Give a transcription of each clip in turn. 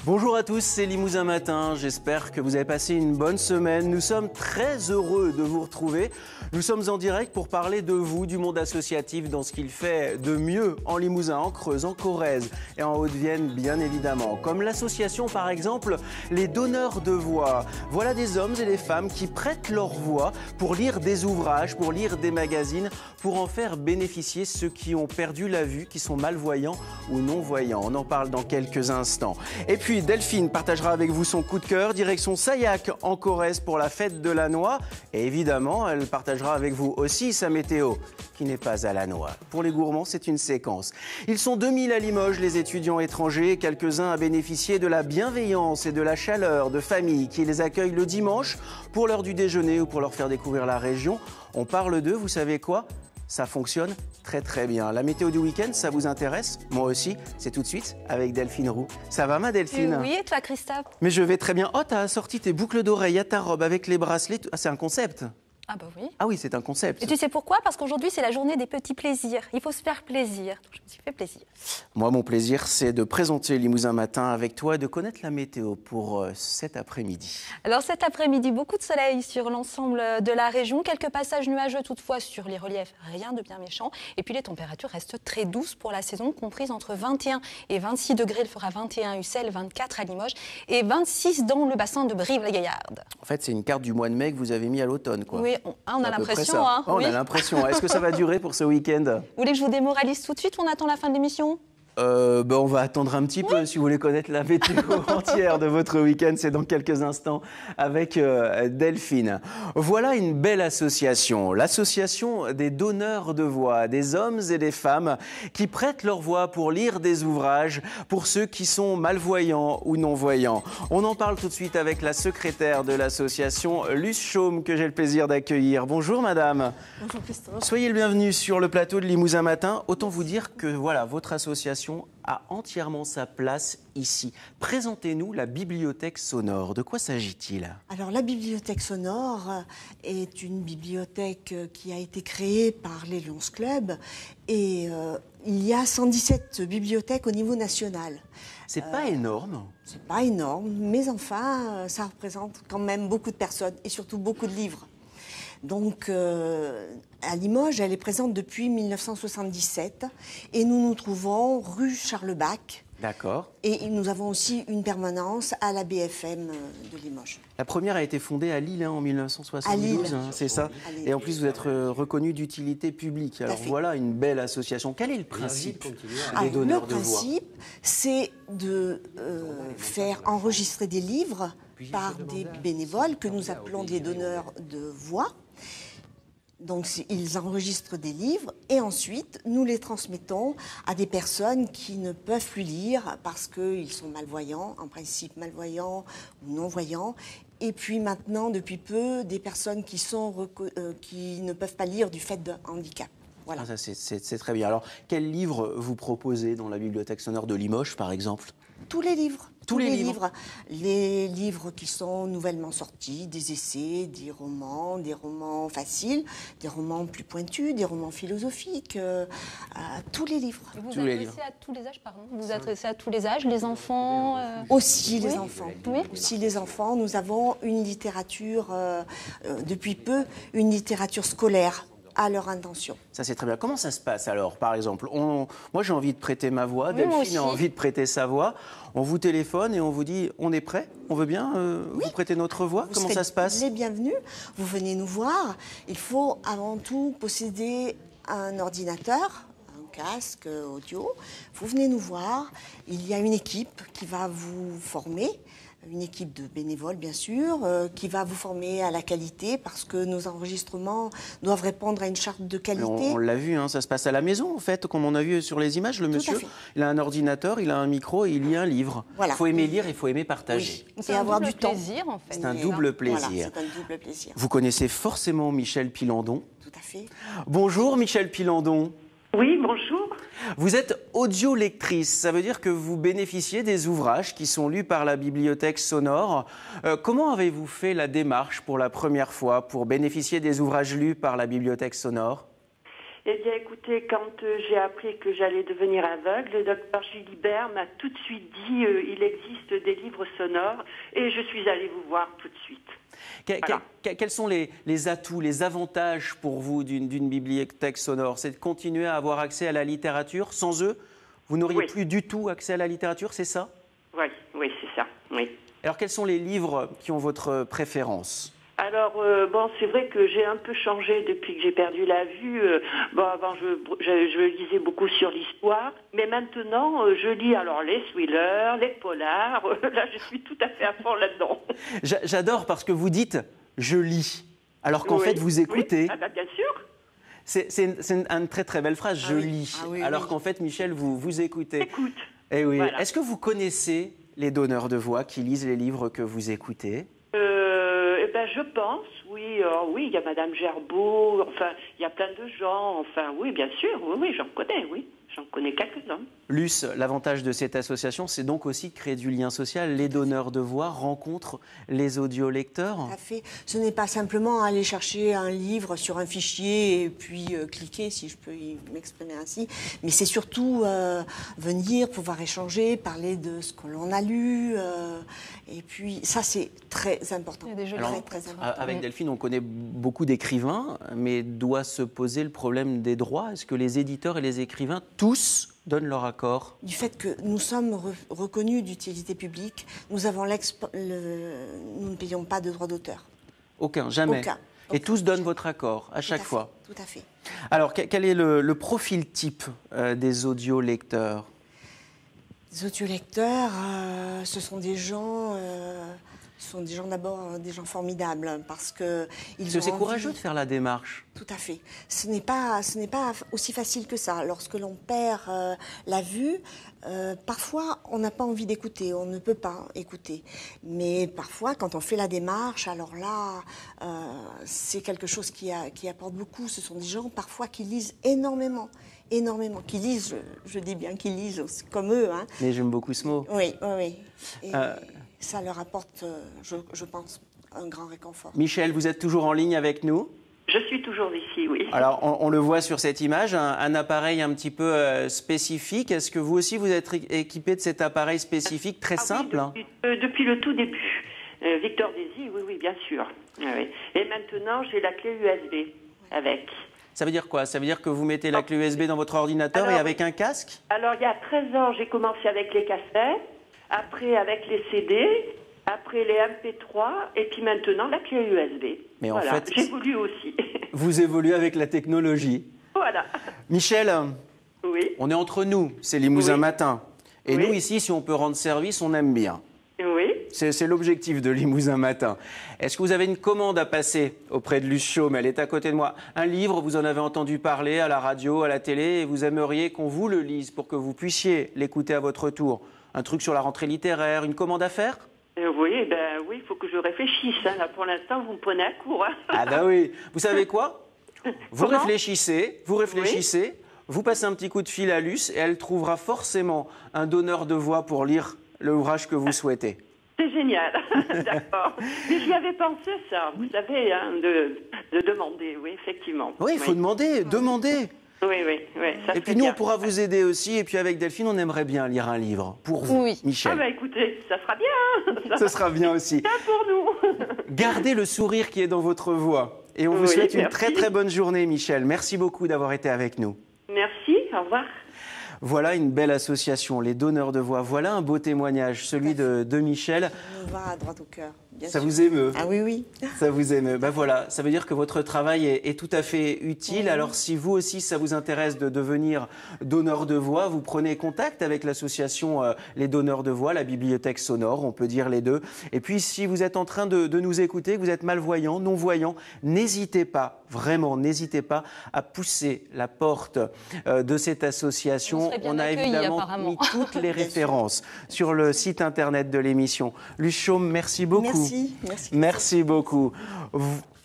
Bonjour à tous, c'est Limousin Matin. J'espère que vous avez passé une bonne semaine. Nous sommes très heureux de vous retrouver. Nous sommes en direct pour parler de vous, du monde associatif, dans ce qu'il fait de mieux en Limousin, en Creuse, en Corrèze et en Haute-Vienne, bien évidemment. Comme l'association, par exemple, les donneurs de voix. Voilà des hommes et des femmes qui prêtent leur voix pour lire des ouvrages, pour lire des magazines, pour en faire bénéficier ceux qui ont perdu la vue, qui sont malvoyants ou non-voyants. On en parle dans quelques instants. Et puis, Delphine partagera avec vous son coup de cœur, direction Sayac en Corrèze pour la fête de la noix. Et évidemment, elle partagera avec vous aussi sa météo, qui n'est pas à la noix. Pour les gourmands, c'est une séquence. Ils sont 2000 à Limoges, les étudiants étrangers, quelques-uns à bénéficier de la bienveillance et de la chaleur de familles qui les accueillent le dimanche pour l'heure du déjeuner ou pour leur faire découvrir la région. On parle d'eux, vous savez quoi ? Ça fonctionne très très bien. La météo du week-end, ça vous intéresse? Moi aussi, c'est tout de suite avec Delphine Roux. Ça va ma Delphine? Oui, et toi Christophe? Mais je vais très bien. Oh, t'as sorti tes boucles d'oreilles à ta robe avec les bracelets. Ah, c'est un concept. Ah bah oui. Ah oui, c'est un concept. Et tu sais pourquoi? Parce qu'aujourd'hui, c'est la journée des petits plaisirs. Il faut se faire plaisir. Donc, je me suis fait plaisir. Moi, mon plaisir, c'est de présenter Limousin Matin avec toi et de connaître la météo pour cet après-midi. Alors cet après-midi, beaucoup de soleil sur l'ensemble de la région. Quelques passages nuageux toutefois sur les reliefs. Rien de bien méchant. Et puis les températures restent très douces pour la saison, comprises entre 21 et 26 degrés. Il fera 21 à Ussel, 24 à Limoges et 26 dans le bassin de Brive-la-Gaillarde. En fait, c'est une carte du mois de mai que vous avez mis à l'automne, quoi. Oui, on a l'impression. Hein, on oui. a l'impression. Est-ce que ça va durer pour ce week-end? Vous voulez que je vous démoralise tout de suite ou on attend la fin de l'émission? On va attendre un petit peu si vous voulez connaître la météo entière de votre week-end. C'est dans quelques instants avec Delphine. Voilà une belle association, l'association des donneurs de voix, des hommes et des femmes qui prêtent leur voix pour lire des ouvrages pour ceux qui sont malvoyants ou non-voyants. On en parle tout de suite avec la secrétaire de l'association, Luce Chaume, que j'ai le plaisir d'accueillir. Bonjour madame. Bonjour Christophe. Soyez le bienvenu sur le plateau de Limousin Matin. Autant vous dire que voilà, votre association a entièrement sa place ici. Présentez-nous la bibliothèque sonore. De quoi s'agit-il? Alors la bibliothèque sonore est une bibliothèque qui a été créée par les Lions Club et il y a 117 bibliothèques au niveau national. C'est pas énorme. C'est pas énorme, mais enfin ça représente quand même beaucoup de personnes et surtout beaucoup de livres. Donc, à Limoges, elle est présente depuis 1977 et nous nous trouvons rue Charles Bach. D'accord. Et nous avons aussi une permanence à la BFM de Limoges. La première a été fondée à Lille en 1972, à Lille. C'est ça. Et en plus, vous êtes reconnu d'utilité publique. Alors voilà une belle association. Quel est le principe des donneurs de voix? Le principe, c'est de faire enregistrer des livres par des bénévoles que nous appelons des donneurs de voix. Donc, ils enregistrent des livres et ensuite, nous les transmettons à des personnes qui ne peuvent plus lire parce qu'ils sont malvoyants, en principe malvoyants ou non-voyants. Et puis maintenant, depuis peu, des personnes qui ne peuvent pas lire du fait d'un handicap. Voilà. Ah, ça, c'est très bien. Alors, quels livres vous proposez dans la bibliothèque sonore de Limoges, par exemple? Tous les livres. Tous les livres. Les livres qui sont nouvellement sortis, des essais, des romans faciles, des romans plus pointus, des romans philosophiques, tous les livres. Vous vous adressez à tous les âges, pardon. Vous vous adressez à tous les âges, les enfants Aussi les oui. enfants. Oui. Aussi les enfants. Nous avons une littérature, depuis peu, une littérature scolaire à leur intention. Ça, c'est très bien. Comment ça se passe alors, par exemple? Moi, j'ai envie de prêter ma voix, Delphine a envie de prêter sa voix. On vous téléphone et on vous dit, on est prêt? On veut bien vous prêter notre voix? Comment ça se passe? Vous serez les bienvenus. Vous venez nous voir. Il faut avant tout posséder un ordinateur, un casque audio. Vous venez nous voir. Il y a une équipe qui va vous former. Une équipe de bénévoles, bien sûr, qui va vous former à la qualité parce que nos enregistrements doivent répondre à une charte de qualité. On l'a vu, hein, ça se passe à la maison, en fait, comme on a vu sur les images. Le monsieur, il a un ordinateur, il a un micro et il lit un livre. Voilà. Il faut aimer lire, il faut aimer partager. Oui. Et avoir du temps. Plaisir, en fait. C'est un double plaisir. Voilà, c'est un double plaisir. Vous connaissez forcément Michel Pilandon. Tout à fait. Bonjour Michel Pilandon. Oui, bonjour. Vous êtes audiolectrice, ça veut dire que vous bénéficiez des ouvrages qui sont lus par la bibliothèque sonore. Comment avez-vous fait la démarche pour la première fois pour bénéficier des ouvrages lus par la bibliothèque sonore? Eh bien, écoutez, quand j'ai appris que j'allais devenir aveugle, le docteur Gilibert m'a tout de suite dit il existe des livres sonores et je suis allée vous voir tout de suite. Voilà. Quels sont les atouts, les avantages pour vous d'une bibliothèque sonore? C'est de continuer à avoir accès à la littérature. Sans eux, vous n'auriez plus du tout accès à la littérature, c'est ça? Oui, c'est ça, oui. Alors, quels sont les livres qui ont votre préférence? Alors, bon, c'est vrai que j'ai un peu changé depuis que j'ai perdu la vue. Bon, avant, je lisais beaucoup sur l'histoire, mais maintenant, je lis alors les thrillers, les polars. Là, je suis tout à fait à fond là-dedans. J'adore parce que vous dites « je lis », alors qu'en fait, vous écoutez. Oui. Ah bah, bien sûr. C'est une très très belle phrase, « je lis », alors qu'en fait, Michel, vous écoutez. Écoute. Eh oui. Voilà. Est-ce que vous connaissez les donneurs de voix qui lisent les livres que vous écoutez? Je pense, oui, il y a Madame Gerbeau, enfin, il y a plein de gens, enfin, oui, bien sûr, oui, j'en connais quelques-uns. Luce, l'avantage de cette association, c'est donc aussi de créer du lien social. Les donneurs de voix rencontrent les audiolecteurs. Tout à fait. Ce n'est pas simplement aller chercher un livre sur un fichier et puis cliquer, si je peux m'exprimer ainsi, mais c'est surtout venir, pouvoir échanger, parler de ce que l'on a lu, et puis ça c'est très important. Très important. Avec Delphine, on connaît beaucoup d'écrivains, mais doit se poser le problème des droits. Est-ce que les éditeurs et les écrivains, tous, donnent leur accord? Du fait que nous sommes reconnus d'utilité publique, nous ne payons pas de droits d'auteur. Aucun, jamais. Aucun. Et tous donnent votre accord, à chaque fois. Tout à fait. Alors, quel est le profil type des audiolecteurs? Les audiolecteurs, ce sont des gens... d'abord des gens formidables parce que c'est courageux de faire la démarche. Tout à fait. Ce n'est pas aussi facile que ça. Lorsque l'on perd la vue, parfois on n'a pas envie d'écouter, on ne peut pas écouter. Mais parfois, quand on fait la démarche, alors là, c'est quelque chose qui apporte beaucoup. Ce sont des gens parfois qui lisent énormément, qui lisent. Je dis bien qu'ils lisent comme eux. Hein. Mais j'aime beaucoup ce mot. Oui. Et ça leur apporte, je pense, un grand réconfort. Michel, vous êtes toujours en ligne avec nous? Je suis toujours ici, oui. Alors, on le voit sur cette image, un appareil un petit peu spécifique. Est-ce que vous aussi, vous êtes équipé de cet appareil spécifique très simple? Oui, depuis le tout début. Victor Désy, oui, bien sûr. Oui. Et maintenant, j'ai la clé USB avec. Ça veut dire quoi? Ça veut dire que vous mettez la clé USB dans votre ordinateur et avec un casque? Alors, il y a 13 ans, j'ai commencé avec les cassettes. Après, avec les CD, après les MP3, et puis maintenant, la clé USB. Mais en fait, j'évolue aussi. Vous évoluez avec la technologie. Voilà. Michel, oui. On est entre nous, c'est Limousin Matin. Et nous, ici, si on peut rendre service, on aime bien. Oui. C'est l'objectif de Limousin Matin. Est-ce que vous avez une commande à passer auprès de Luce Chaume? Elle est à côté de moi. Un livre, vous en avez entendu parler à la radio, à la télé, et vous aimeriez qu'on vous le lise pour que vous puissiez l'écouter à votre tour. Un truc sur la rentrée littéraire, une commande à faire? Oui, il faut que je réfléchisse. Hein. Là, pour l'instant, vous me prenez à court. Hein. Ah ben oui. Vous savez quoi? Vous réfléchissez, oui. vous passez un petit coup de fil à Luce et elle trouvera forcément un donneur de voix pour lire l'ouvrage que vous souhaitez. C'est génial, d'accord. Mais j'y avais pensé ça, vous savez, hein, de demander, oui, effectivement. Oui, il faut demander. Oui. Et puis nous, on pourra vous aider aussi. Et puis avec Delphine, on aimerait bien lire un livre pour vous, Michel. Ah bah écoutez, ça sera bien. Ce sera bien aussi. Bien pour nous. Gardez le sourire qui est dans votre voix. Et on vous souhaite une très très bonne journée, Michel. Merci beaucoup d'avoir été avec nous. Merci, au revoir. Voilà une belle association, les donneurs de voix. Voilà un beau témoignage, celui de Michel. Ça nous va à droit au cœur. Ça vous émeut? Ah oui. Ça vous émeut. Ben voilà, ça veut dire que votre travail est tout à fait utile. Oui. Alors si vous aussi, ça vous intéresse de devenir donneur de voix, vous prenez contact avec l'association Les Donneurs de Voix, la bibliothèque sonore, on peut dire les deux. Et puis si vous êtes en train de nous écouter, que vous êtes malvoyant, non-voyant, n'hésitez pas, vraiment, n'hésitez pas à pousser la porte de cette association. On a évidemment mis toutes les références sur le site internet de l'émission. Luce Chaume, merci beaucoup. Merci. Merci beaucoup.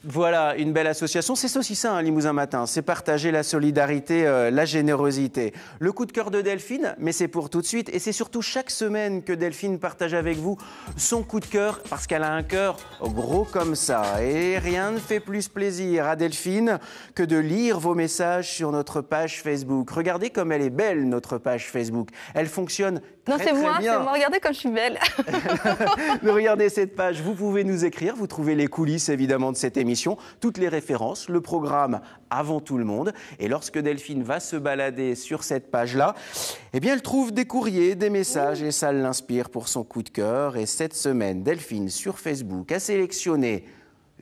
Voilà, une belle association. C'est aussi ça, un Limousin Matin. C'est partager la solidarité, la générosité. Le coup de cœur de Delphine, mais c'est pour tout de suite. Et c'est surtout chaque semaine que Delphine partage avec vous son coup de cœur, parce qu'elle a un cœur gros comme ça. Et rien ne fait plus plaisir à Delphine que de lire vos messages sur notre page Facebook. Regardez comme elle est belle, notre page Facebook. Elle fonctionne très, très bien. Non, c'est moi. Regardez comme je suis belle. Regardez cette page. Vous pouvez nous écrire. Vous trouvez les coulisses, évidemment, de cette émission. Toutes les références, le programme avant tout le monde. Et lorsque Delphine va se balader sur cette page-là, eh bien, elle trouve des courriers, des messages et ça l'inspire pour son coup de cœur. Et cette semaine, Delphine, sur Facebook, a sélectionné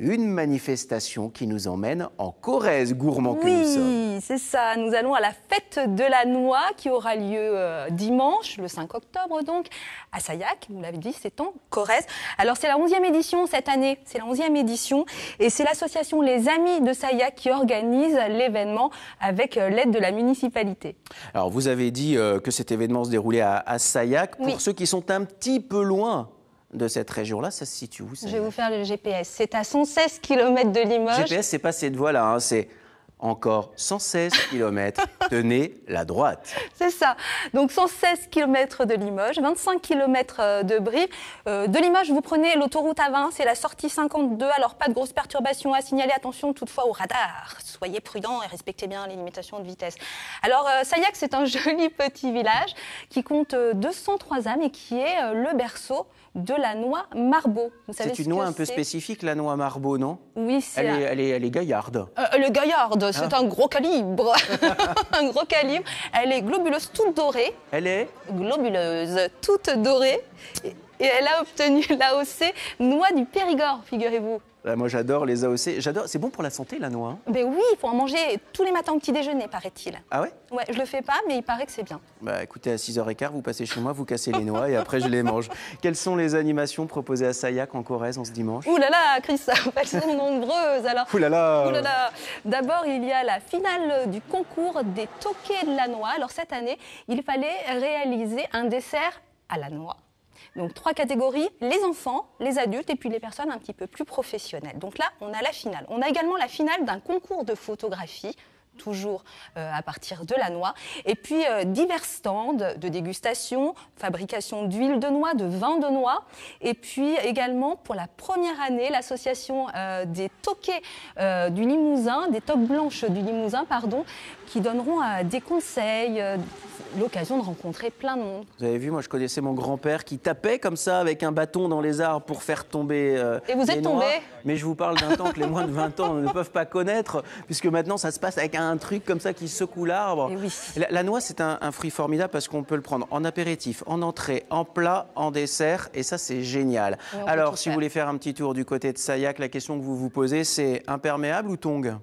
une manifestation qui nous emmène en Corrèze, gourmand que nous sommes. Oui, c'est ça. Nous allons à la fête de la noix qui aura lieu dimanche, le 5 octobre donc, à Sayac. Vous l'avez dit, c'est en Corrèze. Alors, c'est la 11e édition cette année. C'est la 11e édition. Et c'est l'association Les Amis de Sayac qui organise l'événement avec l'aide de la municipalité. Alors, vous avez dit que cet événement se déroulait à Sayac. Pour ceux qui sont un petit peu loin de cette région-là, ça se situe où? Je vais vous faire le GPS. C'est à 116 km de Limoges. GPS, c'est pas cette voie-là, hein, c'est encore 116 km. Tenez la droite. C'est ça. Donc 116 km de Limoges, 25 km de Brive. De Limoges, vous prenez l'autoroute A20, c'est la sortie 52. Alors pas de grosses perturbations à signaler. Attention toutefois au radar. Soyez prudents et respectez bien les limitations de vitesse. Alors Sayac, c'est un joli petit village qui compte 203 âmes et qui est le berceau de la noix Marbeau. C'est une noix un peu spécifique, la noix Marbeau, non? Oui, c'est elle est gaillarde. Elle est gaillarde, c'est un gros calibre. Un gros calibre. Elle est globuleuse, toute dorée. Elle est globuleuse, toute dorée. Et elle a obtenu l'AOC Noix du Périgord, figurez-vous. Moi, j'adore les AOC. C'est bon pour la santé, la noix, hein? Ben oui, il faut en manger tous les matins au petit déjeuner, paraît-il. Ah ouais? Ouais, je le fais pas, mais il paraît que c'est bien. Bah écoutez, à 6h15, vous passez chez moi, vous cassez les noix et après je les mange. Quelles sont les animations proposées à Sayac en Corrèze en ce dimanche? Ouh là là, Chris, elles sont nombreuses. Alors, ouh là là. Ouh là là. D'abord, il y a la finale du concours des toqués de la noix. Alors cette année, il fallait réaliser un dessert à la noix. Donc 3 catégories, les enfants, les adultes et puis les personnes un petit peu plus professionnelles. Donc là, on a la finale. On a également la finale d'un concours de photographie, toujours à partir de la noix. Et puis divers stands de dégustation, fabrication d'huile de noix, de vin de noix. Et puis également, pour la première année, l'association des toquets du Limousin, des toques blanches du Limousin, pardon, qui donneront des conseils, l'occasion de rencontrer plein de monde. Vous avez vu, moi je connaissais mon grand-père qui tapait comme ça avec un bâton dans les arbres pour faire tomber et vous êtes tombé? Mais je vous parle d'un temps que les moins de 20 ans ne peuvent pas connaître, puisque maintenant ça se passe avec un truc comme ça qui secoue l'arbre. Oui. La noix, c'est un fruit formidable parce qu'on peut le prendre en apéritif, en entrée, en plat, en dessert, et ça c'est génial. Alors, si vous voulez faire un petit tour du côté de Sayac, la question que vous vous posez, c'est imperméable ou tongue?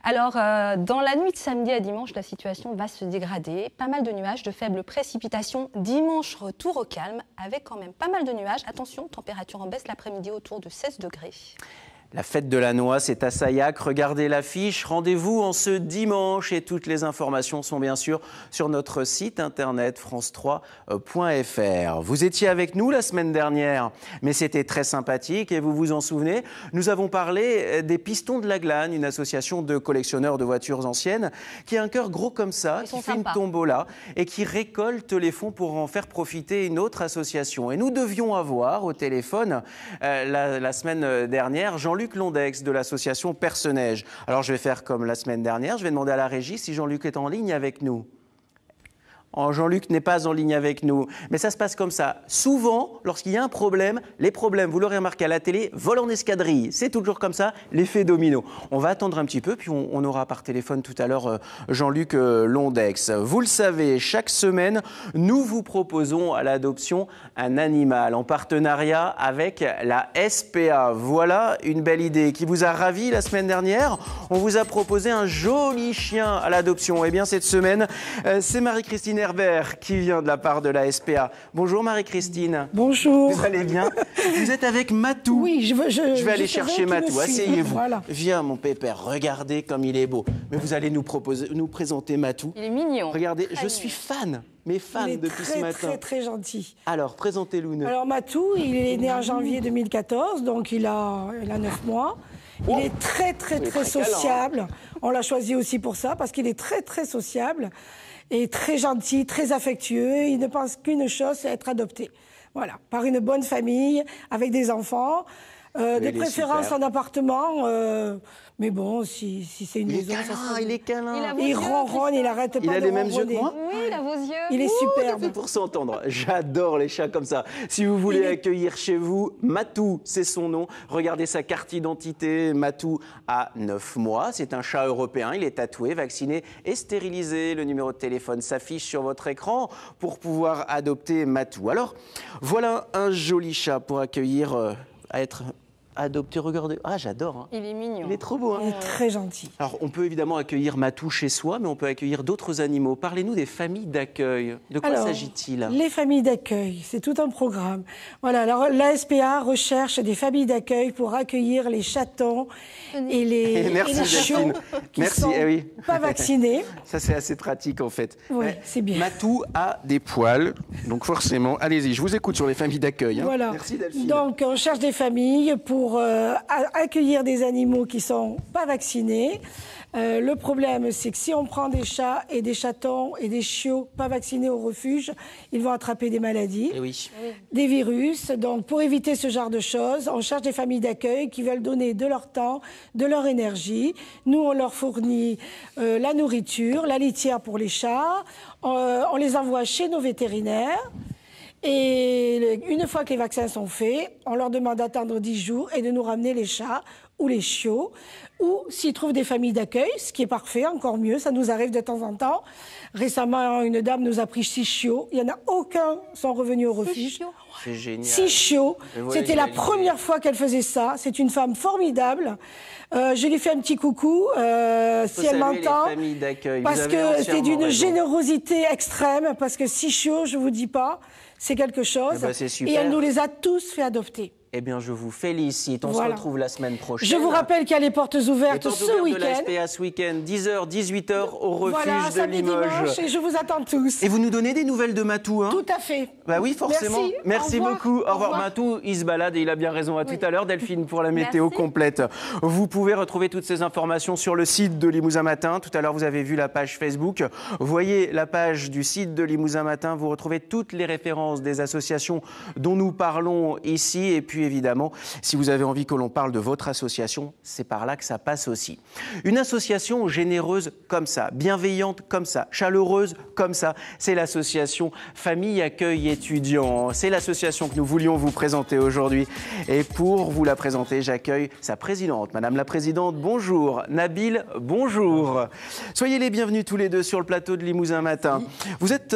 Alors, dans la nuit de samedi à dimanche, la situation va se dégrader. Pas mal de nuages, de faibles précipitations. Dimanche, retour au calme, avec quand même pas mal de nuages. Attention, température en baisse l'après-midi autour de 16 degrés. La fête de la noix, c'est à Sayac. Regardez l'affiche. Rendez-vous en ce dimanche et toutes les informations sont bien sûr sur notre site internet france3.fr. Vous étiez avec nous la semaine dernière, mais c'était très sympathique et vous vous en souvenez. Nous avons parlé des Pistons de la Glane, une association de collectionneurs de voitures anciennes qui a un cœur gros comme ça, qui fait une tombola et qui récolte les fonds pour en faire profiter une autre association. Et nous devions avoir au téléphone la semaine dernière Jean-Luc Londex de l'association Personnage. Alors je vais faire comme la semaine dernière, je vais demander à la régie si Jean-Luc est en ligne avec nous. Jean-Luc n'est pas en ligne avec nous. Mais ça se passe comme ça. Souvent, lorsqu'il y a un problème, les problèmes, vous l'aurez remarqué à la télé, volent en escadrille. C'est toujours comme ça, l'effet domino. On va attendre un petit peu, puis on aura par téléphone tout à l'heure Jean-Luc Londex. Vous le savez, chaque semaine, nous vous proposons à l'adoption un animal en partenariat avec la SPA. Voilà une belle idée qui vous a ravi la semaine dernière. On vous a proposé un joli chien à l'adoption. Eh bien, cette semaine, c'est Marie-Christine Herbert qui vient de la part de la SPA. Bonjour Marie-Christine. Bonjour. Vous allez bien? Vous êtes avec Matou. Oui, je vais aller chercher Matou. Asseyez-vous. Voilà. Viens mon pépère, regardez comme il est beau. Mais vous allez nous présenter Matou. Il est mignon. Regardez, je suis fan. Mais fan depuis ce matin. Très, très gentil. Alors, présentez-le nous. Alors, Matou, il est né en janvier 2014, donc il a 9 mois. Il est très, très, très sociable. On l'a choisi aussi pour ça, parce qu'il est très, très sociable et très gentil, très affectueux. Il ne pense qu'une chose, c'est être adopté. Voilà, par une bonne famille, avec des enfants. Des préférences en appartement, mais bon, si c'est une maison... Il est câlin, il ronronne, il arrête pas de ronronner. Il a les mêmes yeux que moi? Oui, il a vos yeux. Il est superbe. Pour s'entendre, j'adore les chats comme ça. Si vous voulez accueillir chez vous, Matou, c'est son nom. Regardez sa carte d'identité. Matou a 9 mois. C'est un chat européen. Il est tatoué, vacciné et stérilisé. Le numéro de téléphone s'affiche sur votre écran pour pouvoir adopter Matou. Alors, voilà un joli chat pour accueillir, à être adopté. Regardez. Ah, j'adore. Hein. Il est mignon. Il est trop beau. Hein. Il est très gentil. Alors, on peut évidemment accueillir Matou chez soi, mais on peut accueillir d'autres animaux. Parlez-nous des familles d'accueil. De quoi s'agit-il? Les familles d'accueil, c'est tout un programme. Voilà, alors la SPA recherche des familles d'accueil pour accueillir les chatons et les chiots qui sont pas vaccinés. Ça, c'est assez pratique, en fait. Oui, c'est bien. Matou a des poils, donc forcément, allez-y, je vous écoute sur les familles d'accueil. Hein. Voilà. Merci, Delphine. Donc, on cherche des familles pour accueillir des animaux qui ne sont pas vaccinés. Le problème, c'est que si on prend des chats et des chatons et des chiots pas vaccinés au refuge, ils vont attraper des maladies, des virus. Donc, pour éviter ce genre de choses, on cherche des familles d'accueil qui veulent donner de leur temps, de leur énergie. Nous, on leur fournit la nourriture, la litière pour les chats. On les envoie chez nos vétérinaires. Et une fois que les vaccins sont faits, on leur demande d'attendre 10 jours et de nous ramener les chats ou les chiots. Ou s'ils trouvent des familles d'accueil, ce qui est parfait, encore mieux, ça nous arrive de temps en temps. Récemment, une dame nous a pris 6 chiots. Il n'y en a aucun sont revenus au refuge. C'est génial. 6 chiots. C'était la première fois qu'elle faisait ça. C'est une femme formidable. Je lui fais un petit coucou, si elle m'entend. Parce que c'est d'une générosité extrême. Parce que 6 chiots, je ne vous dis pas, c'est quelque chose. Et elle nous les a tous fait adopter. Eh bien, je vous félicite. On se retrouve la semaine prochaine. Je vous rappelle qu'il y a les portes ouvertes ce week-end. De la SPA ce week-end, 10h, 18h au refuge de Limoges. Dimanche, et je vous attends tous. Et vous nous donnez des nouvelles de Matou, hein? Tout à fait. Bah oui, forcément. Merci beaucoup. Au revoir, Matou. Il se balade et il a bien raison. À tout à l'heure, Delphine, pour la météo complète. Vous pouvez retrouver toutes ces informations sur le site de Limousin Matin. Tout à l'heure, vous avez vu la page Facebook. Voyez la page du site de Limousin Matin. Vous retrouvez toutes les références des associations dont nous parlons ici. Et puis, évidemment, si vous avez envie que l'on parle de votre association, c'est par là que ça passe aussi. Une association généreuse comme ça, bienveillante comme ça, chaleureuse comme ça, c'est l'association Famille Accueil Étudiants. C'est l'association que nous voulions vous présenter aujourd'hui. Et pour vous la présenter, j'accueille sa présidente. Madame la présidente, bonjour. Nabil, bonjour. Soyez les bienvenus tous les deux sur le plateau de Limousin Matin. Vous êtes,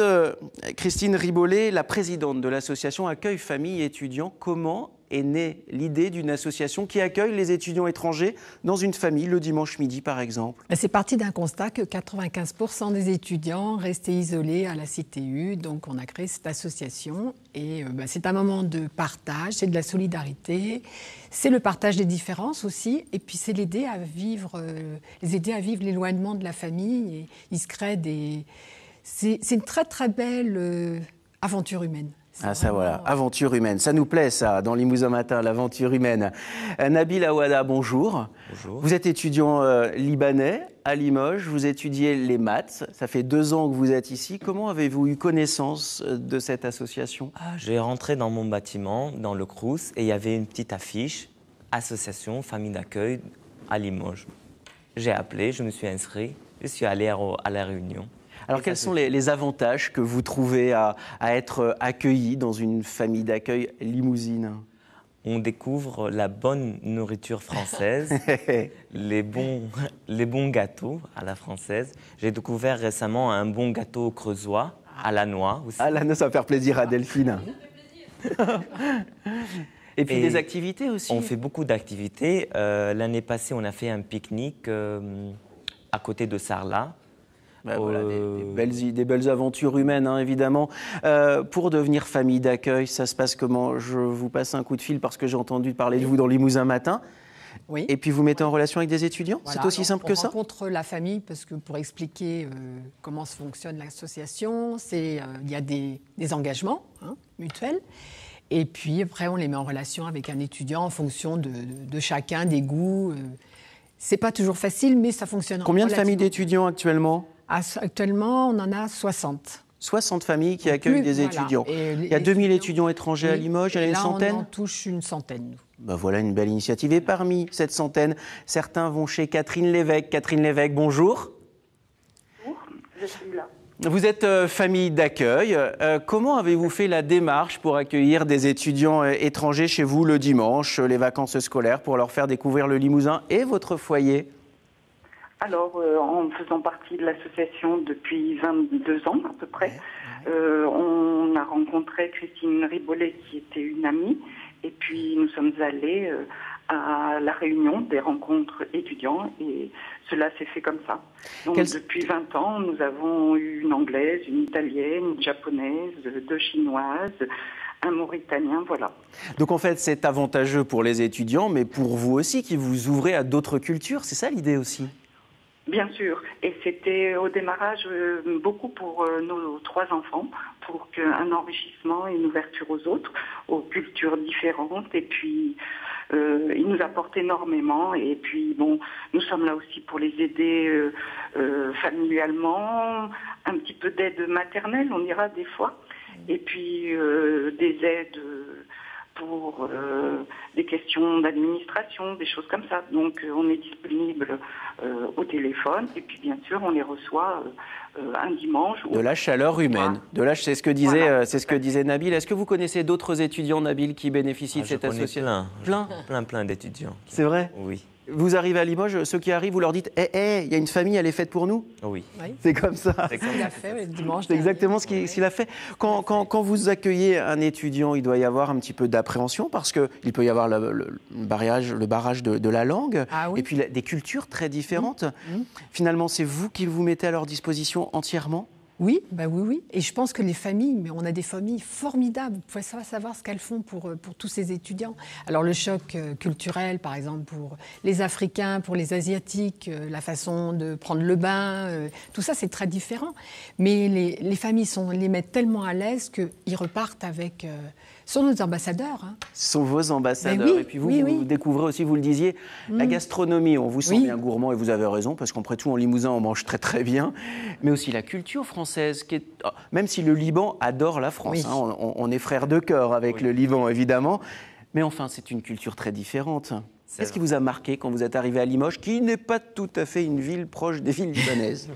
Christine Ribollet, la présidente de l'association Accueil Famille Étudiants. Comment est née l'idée d'une association qui accueille les étudiants étrangers dans une famille le dimanche midi, par exemple? C'est parti d'un constat que 95% des étudiants restaient isolés à la CTU. Donc, on a créé cette association. Et c'est un moment de partage, c'est de la solidarité, c'est le partage des différences aussi. Et puis, c'est l'aider à vivre, les aider à vivre l'éloignement de la famille. Et il se crée des... C'est une très, très belle aventure humaine. Ah ça voilà, aventure humaine. Ça nous plaît ça, dans Limousin Matin, l'aventure humaine. Nabil Awada, bonjour. Bonjour. Vous êtes étudiant libanais à Limoges, vous étudiez les maths. Ça fait 2 ans que vous êtes ici. Comment avez-vous eu connaissance de cette association? J'ai rentré dans mon bâtiment, dans le Crous, et il y avait une petite affiche, Association Famille d'accueil à Limoges. J'ai appelé, je me suis inscrit, je suis allé à la réunion. Alors, quels sont les avantages que vous trouvez à être accueilli dans une famille d'accueil limousine? On découvre la bonne nourriture française, les bons gâteaux à la française. J'ai découvert récemment un bon gâteau creusois à la noix aussi. À la noix, ça va faire plaisir à Delphine. Et puis des activités aussi. On fait beaucoup d'activités. L'année passée, on a fait un pique-nique à côté de Sarlat. Voilà, des belles aventures humaines, hein, évidemment. Pour devenir famille d'accueil, ça se passe comment? Je vous passe un coup de fil parce que j'ai entendu parler de vous dans Limousin Matin. Oui. Et puis vous mettez en relation avec des étudiants? Voilà, c'est aussi simple que ça? On rencontre la famille parce que pour expliquer comment fonctionne l'association, il y a des engagements mutuels. Et puis après, on les met en relation avec un étudiant en fonction de chacun, des goûts. C'est pas toujours facile, mais ça fonctionne. Combien de familles d'étudiants actuellement? Actuellement, on en a 60. 60 familles qui accueillent des étudiants. Il y a 2000 étudiants étrangers à Limoges, il y en a une centaine? On en touche une centaine, nous. Ben voilà une belle initiative. Et parmi cette centaine, certains vont chez Catherine Lévesque. Catherine Lévesque, bonjour. Bonjour, je suis là. Vous êtes famille d'accueil. Comment avez-vous fait la démarche pour accueillir des étudiants étrangers chez vous le dimanche, les vacances scolaires, pour leur faire découvrir le Limousin et votre foyer? Alors, en faisant partie de l'association depuis 22 ans à peu près, on a rencontré Christine Ribollet qui était une amie, et puis nous sommes allés à la réunion des rencontres étudiants, et cela s'est fait comme ça. Donc depuis 20 ans, nous avons eu une anglaise, une italienne, une japonaise, 2 chinoises, un mauritanien, voilà. Donc en fait, c'est avantageux pour les étudiants, mais pour vous aussi, qui vous ouvrez à d'autres cultures, c'est ça l'idée aussi? Bien sûr, et c'était au démarrage beaucoup pour nos 3 enfants, pour un enrichissement et une ouverture aux autres, aux cultures différentes, et puis ils nous apportent énormément, et puis bon, nous sommes là aussi pour les aider familialement, un petit peu d'aide maternelle, on ira des fois, et puis des aides pour des questions d'administration, des choses comme ça. Donc on est disponible au téléphone, et puis bien sûr on les reçoit un dimanche. De la chaleur humaine. C'est ce que disait, c'est ce que disait Nabil. Est-ce que vous connaissez d'autres étudiants, Nabil, qui bénéficient de cette association? Plein d'étudiants. C'est vrai? Oui. Vous arrivez à Limoges, ceux qui arrivent, vous leur dites il y a une famille, elle est faite pour nous? Oui. C'est comme ça. C'est ce qu'il a fait le dimanche. C'est exactement ce qu'il a fait. Quand vous accueillez un étudiant, il doit y avoir un petit peu d'appréhension parce qu'il peut y avoir le barrage de la langue et puis des cultures très différentes. Finalement, c'est vous qui vous mettez à leur disposition entièrement? Oui, oui. Et je pense que les familles, mais on a des familles formidables. Vous pouvez savoir ce qu'elles font pour tous ces étudiants. Alors le choc culturel, par exemple, pour les Africains, pour les Asiatiques, la façon de prendre le bain, tout ça, c'est très différent. Mais les familles les mettent tellement à l'aise qu'ils repartent avec... Ce sont nos ambassadeurs. Hein. Ce sont vos ambassadeurs. Oui, et puis vous découvrez aussi, vous le disiez, la gastronomie. On vous sent bien gourmand et vous avez raison, parce qu'après tout, en Limousin, on mange très très bien. Mais aussi la culture française, qui est... même si le Liban adore la France. Hein, on est frères de cœur avec le Liban, évidemment. Mais enfin, c'est une culture très différente. Qu'est-ce qui vous a marqué quand vous êtes arrivé à Limoges, qui n'est pas tout à fait une ville proche des villes libanaises?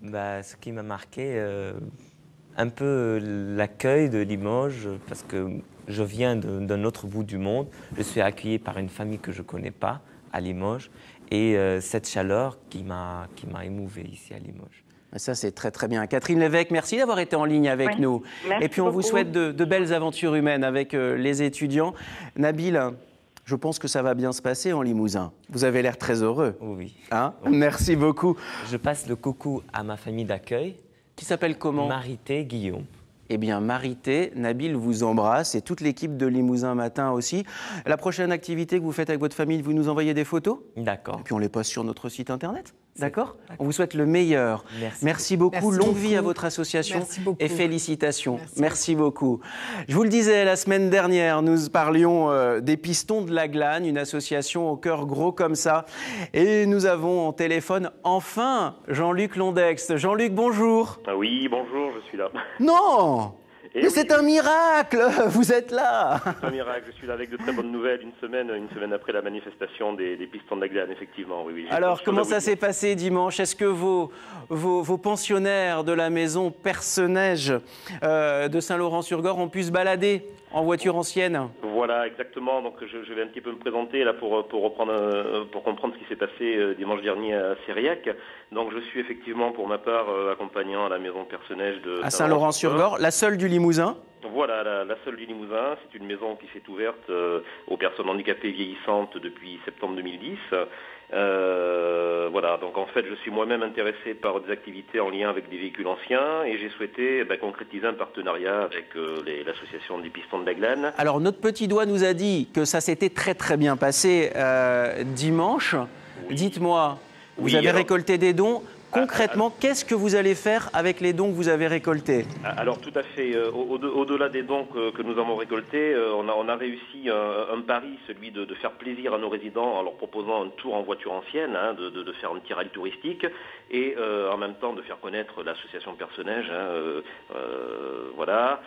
Ce qui m'a marqué... un peu l'accueil de Limoges, parce que je viens d'un autre bout du monde. Je suis accueilli par une famille que je ne connais pas à Limoges, et cette chaleur qui m'a émouvé ici à Limoges. Ça, c'est très très bien. Catherine Lévesque, merci d'avoir été en ligne avec nous. Merci et puis on vous souhaite de belles aventures humaines avec les étudiants. Nabil, je pense que ça va bien se passer en Limousin. Vous avez l'air très heureux. Oui. Hein? Merci beaucoup. Je passe le coucou à ma famille d'accueil. Qui s'appelle comment? Marité Guillaume. Eh bien, Marité, Nabil vous embrasse et toute l'équipe de Limousin Matin aussi. La prochaine activité que vous faites avec votre famille, vous nous envoyez des photos? D'accord. Et puis on les poste sur notre site internet. D'accord? On vous souhaite le meilleur. Merci beaucoup. Merci Longue vie à votre association. Merci beaucoup. Et félicitations. Merci beaucoup. Je vous le disais, la semaine dernière, nous parlions des Pistons de la Glane, une association au cœur gros comme ça. Et nous avons en téléphone enfin Jean-Luc Londex. Jean-Luc, bonjour. Ah oui, bonjour, je suis là. Non! Mais c'est un miracle! Vous êtes là! C'est un miracle, je suis là avec de très bonnes nouvelles, une semaine après la manifestation des Pistons de la Glane, effectivement. Oui, alors, comment ça s'est passé dimanche? Est-ce que vos pensionnaires de la maison Perce-Neige de Saint-Laurent-sur-Gorre ont pu se balader en voiture ancienne? Voilà, exactement. Donc je vais un petit peu me présenter là pour comprendre ce qui s'est passé dimanche dernier à Sériac. Donc je suis effectivement pour ma part accompagnant la maison Perce-Neige de à Saint-Laurent-sur-Gorre, la seule du Limousin. Voilà, la seule du Limousin. C'est une maison qui s'est ouverte aux personnes handicapées vieillissantes depuis septembre 2010. Voilà, donc en fait je suis moi-même intéressé par des activités en lien avec des véhicules anciens et j'ai souhaité concrétiser un partenariat avec l'association des Pistons de la Glane. Alors notre petit doigt nous a dit que ça s'était très très bien passé dimanche. Oui. Dites-moi, vous avez récolté des dons concrètement, qu'est-ce que vous allez faire avec les dons que vous avez récoltés? Alors tout à fait, au-delà des dons que nous avons récoltés, on a réussi un pari, celui de faire plaisir à nos résidents en leur proposant un tour en voiture ancienne, de faire un petit rallye touristique et en même temps de faire connaître l'association Perce-Neige. Voilà.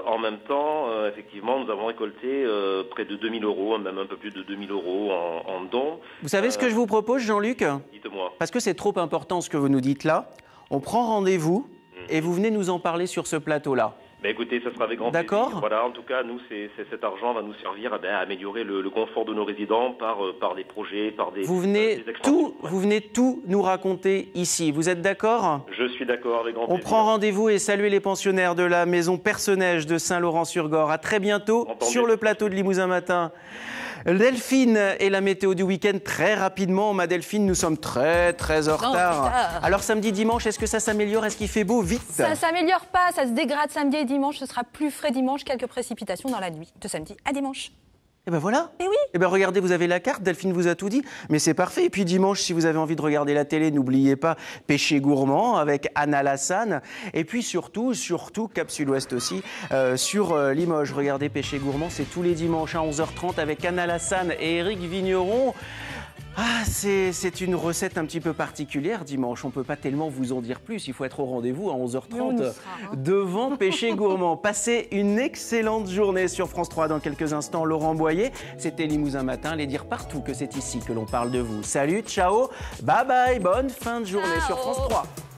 En même temps, effectivement, nous avons récolté près de 2000 €, même un peu plus de 2000 € en dons. Vous savez ce que je vous propose, Jean-Luc? Dites-moi. Parce que c'est trop important ce que vous nous dites là. On prend rendez-vous et vous venez nous en parler sur ce plateau-là. Ben écoutez, ça sera avec grand plaisir. D'accord. Voilà, en tout cas, nous, cet argent va nous servir à améliorer le confort de nos résidents par des projets, par des vous venez tout nous raconter ici. Vous êtes d'accord? Je suis d'accord, avec grand plaisir. On prend rendez-vous et saluer les pensionnaires de la maison Perce-Neige de Saint-Laurent-sur-Gorre. À très bientôt sur le plateau de Limousin Matin. Delphine et la météo du week-end très rapidement. Ma Delphine, nous sommes très en retard. Alors samedi, dimanche, est-ce que ça s'améliore? Est-ce qu'il fait beau? Vite. Ça ne s'améliore pas, ça se dégrade samedi et dimanche. Ce sera plus frais dimanche, quelques précipitations dans la nuit de samedi à dimanche. Et ben voilà. Et oui. Et ben regardez, vous avez la carte, Delphine vous a tout dit, mais c'est parfait. Et puis dimanche, si vous avez envie de regarder la télé, n'oubliez pas Péché Gourmand avec Anna Lassagne. Et puis surtout, Cap Sud-Ouest aussi, sur Limoges. Regardez Péché Gourmand, c'est tous les dimanches à 11h30 avec Anna Lassagne et Éric Vigneron. Ah, c'est une recette un petit peu particulière dimanche. On ne peut pas tellement vous en dire plus. Il faut être au rendez-vous à 11h30 devant Péché Gourmand. Passez une excellente journée sur France 3. Dans quelques instants, Laurent Boyer. C'était Limousin Matin. Les dire partout que c'est ici que l'on parle de vous. Salut, ciao, bye bye, bonne fin de journée sur France 3.